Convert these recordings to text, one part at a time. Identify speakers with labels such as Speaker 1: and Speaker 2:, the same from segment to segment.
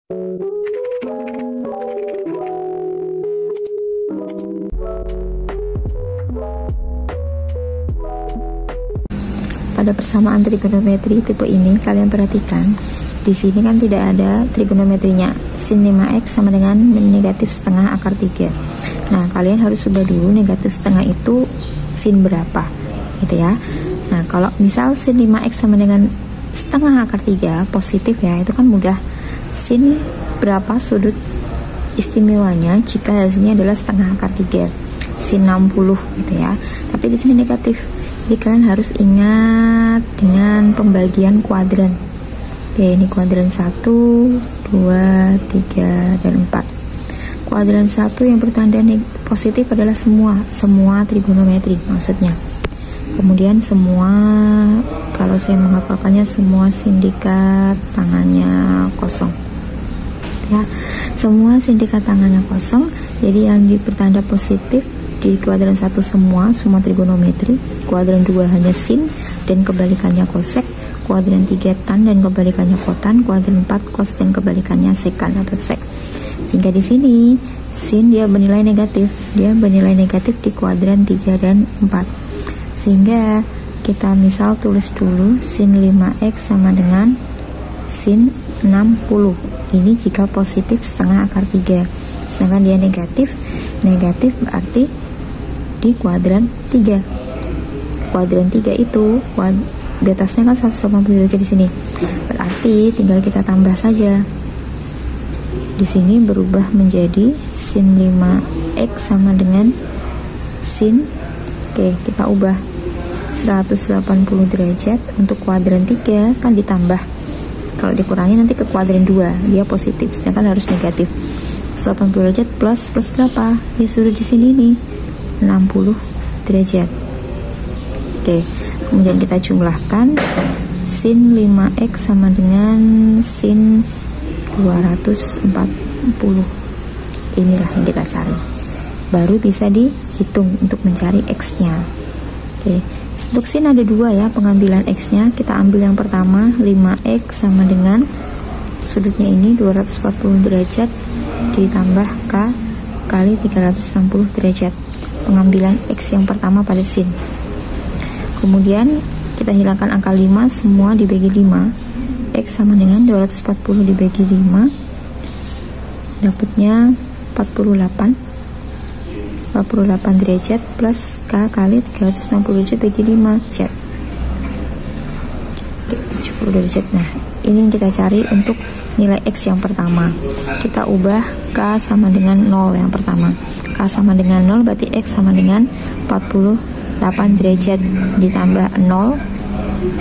Speaker 1: Pada persamaan trigonometri tipe ini, kalian perhatikan di sini kan tidak ada trigonometrinya. Sin 5x sama dengan negatif setengah akar 3. Nah, kalian harus ubah dulu negatif setengah itu sin berapa, gitu ya. Nah, kalau misal sin 5x sama dengan setengah akar 3 positif ya, itu kan mudah. Sin berapa sudut istimewanya jika hasilnya adalah setengah akar 3, sin 60 gitu ya. Tapi di sini negatif. Jadi kalian harus ingat dengan pembagian kuadran. Oke, ini kuadran 1, 2, 3, dan 4. Kuadran 1 yang bertanda positif adalah semua trigonometri maksudnya. Kemudian semua, kalau saya menghafalkannya, semua sindikat tangannya kosong. Ya, semua sindikat tangannya kosong. Jadi yang bertanda positif di kuadran 1 semua trigonometri, kuadran 2 hanya sin dan kebalikannya kosek, kuadran 3 tan dan kebalikannya kotan, kuadran 4 kos dan kebalikannya sekan atau sek. Sehingga di sini sin dia bernilai negatif, di kuadran 3 dan 4. Sehingga kita misal tulis dulu sin 5x sama dengan sin 60. Ini jika positif setengah akar 3. Sedangkan dia negatif berarti di kuadran 3. Kuadran 3 itu di atasnya kan 180 derajat di sini. Berarti tinggal kita tambah saja. Di sini berubah menjadi sin 5x sama dengan sin, oke, kita ubah 180 derajat untuk kuadran 3 kan ditambah. Kalau dikurangi nanti ke kuadran 2, dia positif, sedangkan harus negatif. 180 derajat plus berapa? Ya sudah di sini nih. 60 derajat. Oke, kemudian kita jumlahkan sin 5x sama dengan sin 240. Inilah yang kita cari. Baru bisa dihitung untuk mencari x-nya. Oke, untuk sin ada 2 ya pengambilan x-nya. Kita ambil yang pertama 5x sama dengan sudutnya ini 240 derajat ditambah k kali 360 derajat. Pengambilan x yang pertama pada sin. Kemudian kita hilangkan angka 5, semua dibagi 5. X sama dengan 240 dibagi 5, dapatnya 48 derajat plus k kali 360 derajat bagi 5 z. Oke, 70 derajat. Nah, ini yang kita cari untuk nilai x yang pertama. Kita ubah k sama dengan 0 yang pertama. K sama dengan 0 berarti x sama dengan 48 derajat ditambah 0,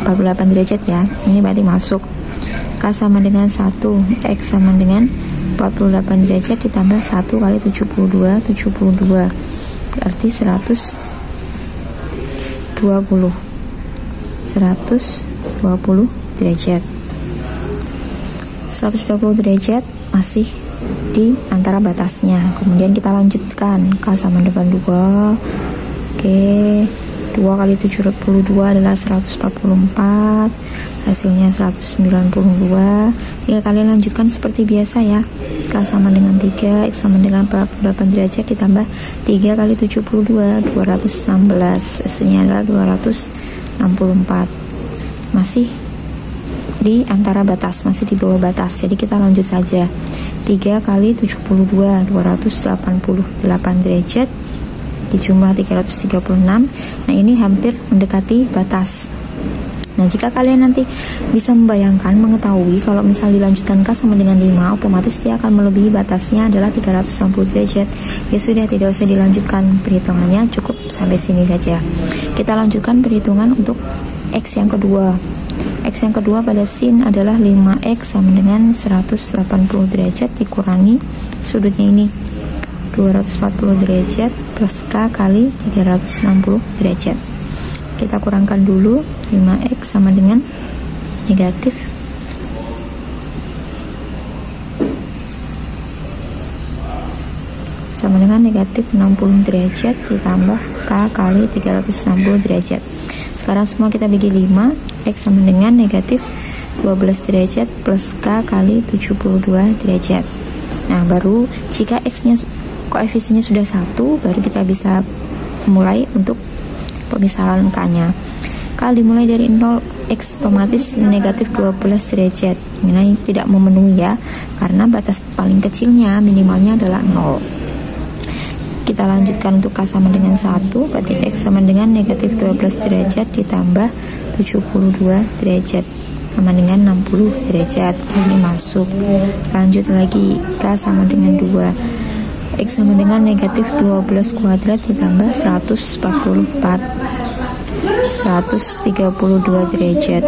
Speaker 1: 48 derajat ya. Ini berarti masuk. K sama dengan 1, x sama dengan 48 derajat ditambah 1 kali 72 berarti 120 derajat. 120 derajat masih di antara batasnya. Kemudian kita lanjutkan, k sama dengan 2. Oke, 2 kali 72 adalah 144, hasilnya 192. Tinggal kalian lanjutkan seperti biasa ya. K sama dengan 3, x sama dengan 48 derajat ditambah 3 kali 72, 216, hasilnya adalah 264. Masih di antara batas, masih di bawah batas. Jadi kita lanjut saja. 3 kali 72, 288 derajat dijumlah 336. Nah, ini hampir mendekati batas. Nah, jika kalian nanti bisa membayangkan, mengetahui kalau misal dilanjutkan K sama dengan 5, otomatis dia akan melebihi batasnya adalah 360 derajat. Ya sudah, tidak usah dilanjutkan perhitungannya, cukup sampai sini saja. Kita lanjutkan perhitungan untuk X yang kedua. X yang kedua pada sin adalah 5x sama dengan 180 derajat dikurangi sudutnya ini 240 derajat plus K kali 360 derajat. Kita kurangkan dulu, 5x sama dengan negatif sama dengan negatif 60 derajat ditambah K kali 360 derajat. Sekarang semua kita bagi 5, X sama dengan negatif 12 derajat plus K kali 72 derajat. Nah, baru jika X-nya koefisiennya sudah 1, baru kita bisa mulai untuk pemisahan K-nya. K dimulai dari 0, X otomatis negatif 12 derajat. Ini tidak memenuhi ya, karena batas paling kecilnya minimalnya adalah 0. Kita lanjutkan untuk K sama dengan 1, berarti X sama dengan negatif 12 derajat ditambah 72 derajat sama dengan 60 derajat. Ini masuk. Lanjut lagi, K sama dengan 2, X sama dengan negatif 12 kuadrat ditambah 144 132 derajat.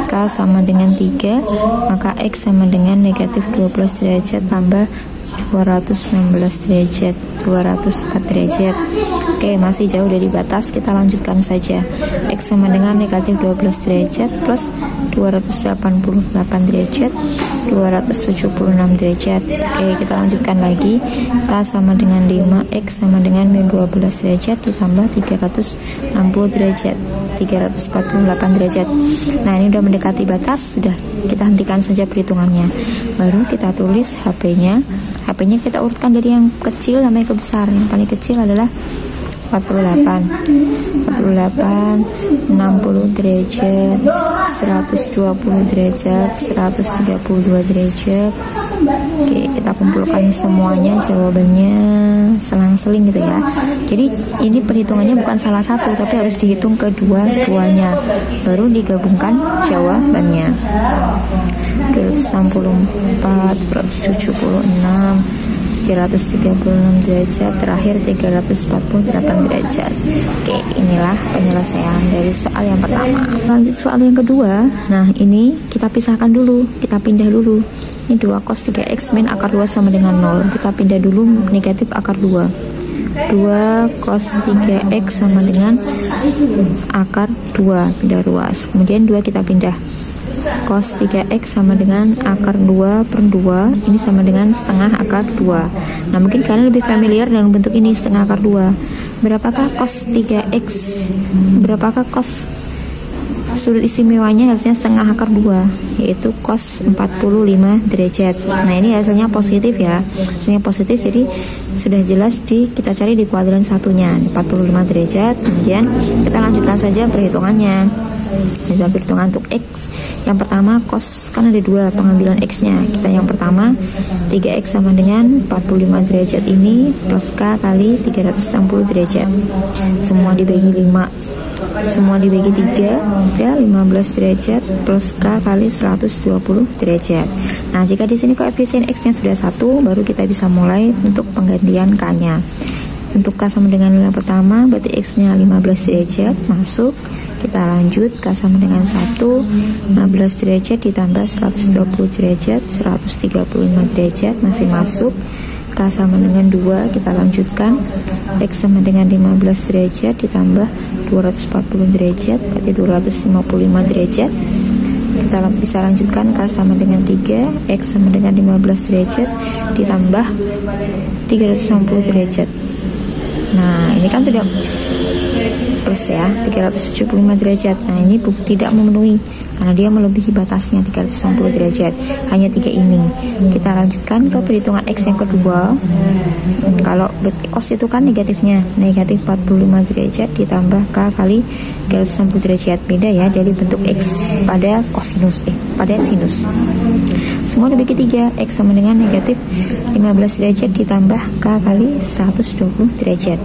Speaker 1: K sama dengan 3, maka X sama dengan negatif 12 derajat tambah 216 derajat, 204 derajat. Oke, masih jauh dari batas, kita lanjutkan saja. X sama dengan negatif 12 derajat plus 288 derajat, 276 derajat. Oke, kita lanjutkan lagi. K sama dengan 5, X sama dengan min 12 derajat ditambah 360 derajat, 348 derajat. Nah, ini udah mendekati batas, sudah kita hentikan saja perhitungannya. Baru kita tulis HP-nya. HP-nya kita urutkan dari yang kecil sampai ke besar. Yang paling kecil adalah 48, 60 derajat, 120 derajat, 132 derajat. Oke, kita kumpulkan semuanya, jawabannya selang-seling gitu ya. Jadi ini perhitungannya bukan salah satu, tapi harus dihitung kedua-duanya, baru digabungkan jawabannya. 264, 276, 336 derajat, terakhir 348 derajat. Oke, inilah penyelesaian dari soal yang pertama. Lanjut soal yang kedua. Nah, ini kita pisahkan dulu, kita pindah dulu. Ini 2 cos 3x min akar 2 sama dengan 0. Kita pindah dulu negatif akar 2. 2 cos 3x sama dengan akar 2, pindah ruas. Kemudian 2 kita pindah. Cos 3x sama dengan akar 2 per 2, ini sama dengan setengah akar 2. Nah, mungkin kalian lebih familiar dengan bentuk ini, setengah akar 2. Berapakah cos 3x? Berapakah cos sudut istimewanya? Hasilnya setengah akar 2, yaitu cos 45 derajat. Nah, ini hasilnya positif ya. Hasilnya positif, jadi sudah jelas kita cari di kuadran satunya, 45 derajat. Kemudian kita lanjutkan saja perhitungannya. Dalam perhitungan untuk X, yang pertama cos, kan ada 2 pengambilan X nya. Kita yang pertama 3x sama dengan 45 derajat ini plus K kali 360 derajat. Semua dibagi 5, semua dibagi 3, ya 15 derajat plus K kali 120 derajat. Nah, jika di sini koefisien X nya sudah 1, baru kita bisa mulai untuk penggantian K nya. Untuk K sama dengan yang pertama, berarti X nya 15 derajat, masuk. Kita lanjut, K sama dengan 1, 15 derajat ditambah 120 derajat, 135 derajat, masih masuk. K sama dengan 2, kita lanjutkan. X sama dengan 15 derajat ditambah 240 derajat, berarti 255 derajat. Kita bisa lanjutkan, K sama dengan 3, X sama dengan 15 derajat ditambah 360 derajat. Nah, ini kan tidak plus ya, 375 derajat. Nah, ini tidak memenuhi karena dia melebihi batasnya 360 derajat, hanya 3 ini. Kita lanjutkan ke perhitungan X yang kedua. Kalau cos itu kan negatifnya, negatif 45 derajat ditambah K kali 360 derajat. Beda ya dari bentuk X pada kosinus, pada sinus. Semua dibagi 3, X sama dengan negatif 15 derajat ditambah K kali 120 derajat.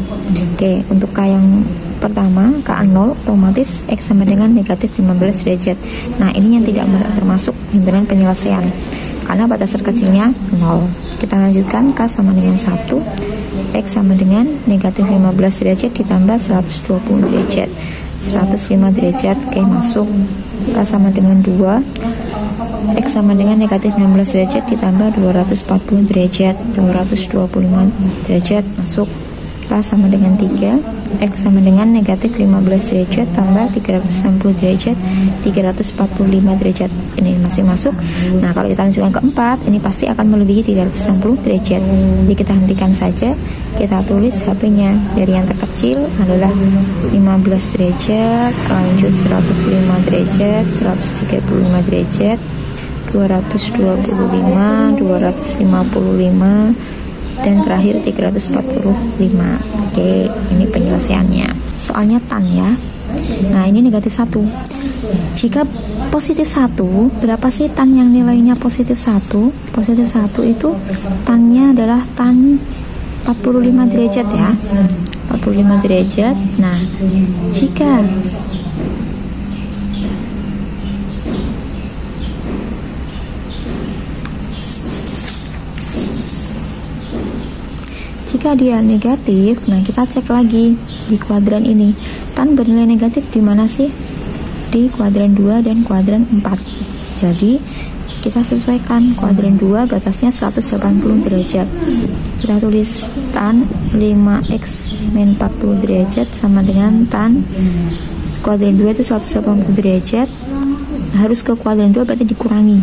Speaker 1: Oke, untuk K yang pertama, K0 otomatis X sama dengan negatif 15 derajat. Nah, ini yang tidak termasuk himpunan penyelesaian karena batas terkecilnya 0. Kita lanjutkan, K sama dengan 1, X sama dengan negatif 15 derajat ditambah 120 derajat, 105 derajat. Oke, masuk. K sama dengan 2, X sama dengan negatif 16 derajat ditambah 240 derajat, 225 derajat, masuk. K K sama dengan 3, X sama dengan negatif 15 derajat tambah 360 derajat, 345 derajat. Ini masih masuk. Nah, kalau kita lanjutkan ke 4, ini pasti akan melebihi 360 derajat. Jadi kita hentikan saja. Kita tulis HP-nya. Dari yang terkecil adalah 15 derajat, lanjut 105 derajat, 135 derajat, 225, 255, dan terakhir 345. Oke, ini penyelesaiannya. Soalnya tan ya. Nah, ini negatif 1. Jika positif 1, berapa sih tan yang nilainya positif 1? Positif 1 itu tannya adalah tan 45 derajat ya. 45 derajat. Nah, jika dia negatif, nah kita cek lagi di kuadran ini. Tan bernilai negatif di mana sih? Di kuadran 2 dan kuadran 4. Jadi kita sesuaikan. Kuadran 2 batasnya 180 derajat. Kita tulis tan 5x min 40 derajat sama dengan tan kuadran 2 itu 180 derajat. Harus ke kuadran 2 berarti dikurangi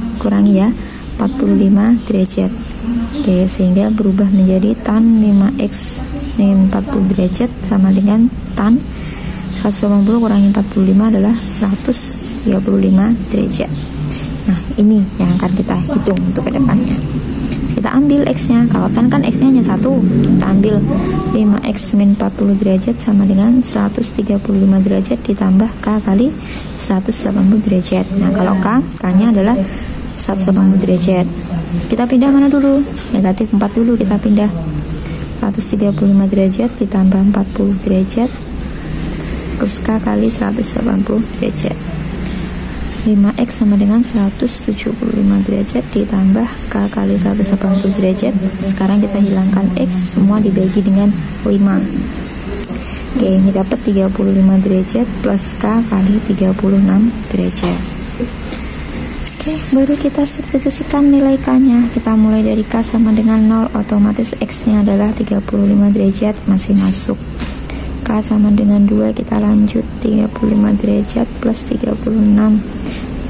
Speaker 1: ya, 45 derajat. Oke, sehingga berubah menjadi tan 5x min 40 derajat sama dengan tan 180 kurangi 45 adalah 135 derajat. Nah, ini yang akan kita hitung untuk kedepannya. Kita ambil x-nya. Kalau tan kan x-nya hanya 1. Kita ambil 5x min 40 derajat sama dengan 135 derajat ditambah k kali 180 derajat. Nah, kalau k-nya adalah 180 derajat. Kita pindah mana dulu? Negatif 4 dulu kita pindah. 135 derajat ditambah 40 derajat terus k kali 180 derajat. 5x sama dengan 175 derajat ditambah k kali 180 derajat. Sekarang kita hilangkan x, semua dibagi dengan 5. Oke, ini dapat 35 derajat plus k kali 36 derajat. Oke, baru kita substitusikan nilai k-nya. Kita mulai dari k sama dengan 0, otomatis x-nya adalah 35 derajat, masih masuk. K sama dengan 2, kita lanjut 35 derajat plus 36,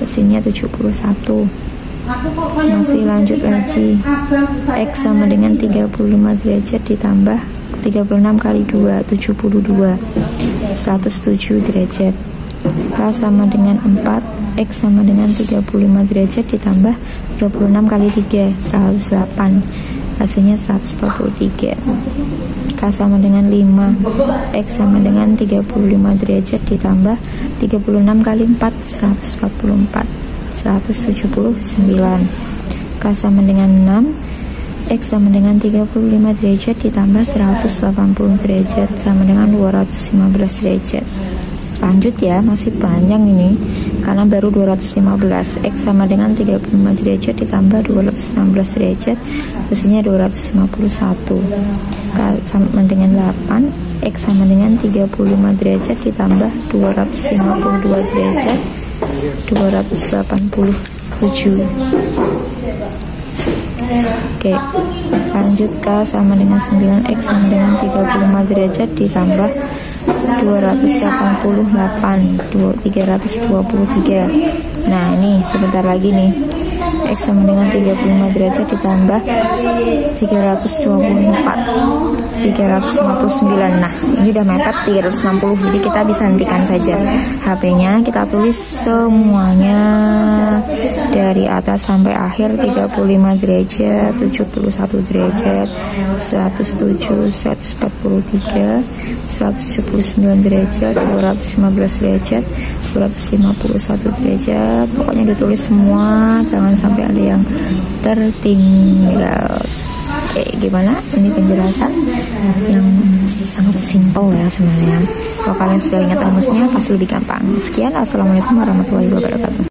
Speaker 1: hasilnya 71. Masih lanjut lagi. X sama dengan 35 derajat ditambah 36 kali 2, 72, 107 derajat. K sama dengan 4, X sama dengan 35 derajat ditambah 36 kali 3, 108, hasilnya 143. K sama dengan 5, X sama dengan 35 derajat ditambah 36 kali 4, 144, 179. K sama dengan 6, X sama dengan 35 derajat ditambah 180 derajat sama dengan 215 derajat. Lanjut ya, masih panjang ini karena baru 215. X sama dengan 35 derajat ditambah 216 derajat, hasilnya 251. K sama dengan 8, X sama dengan 35 derajat ditambah 252 derajat, 287. Oke, lanjut K sama dengan 9, X sama dengan 35 derajat ditambah 288, 323. Nah, ini sebentar lagi nih. X sama dengan 35 derajat ditambah 324, 359. Nah, ini udah mepet 360, jadi kita bisa hentikan saja HP-nya. Kita tulis semuanya dari atas sampai akhir. 35 derajat, 71 derajat, 107, 143, 179 derajat, 215 derajat, 251 derajat. Pokoknya ditulis semua, jangan sampai ada yang tertinggal. Oke, gimana? Ini penjelasan yang sangat simpel ya sebenarnya. Kalau kalian sudah ingat rumusnya pasti lebih gampang. Sekian, assalamualaikum warahmatullahi wabarakatuh.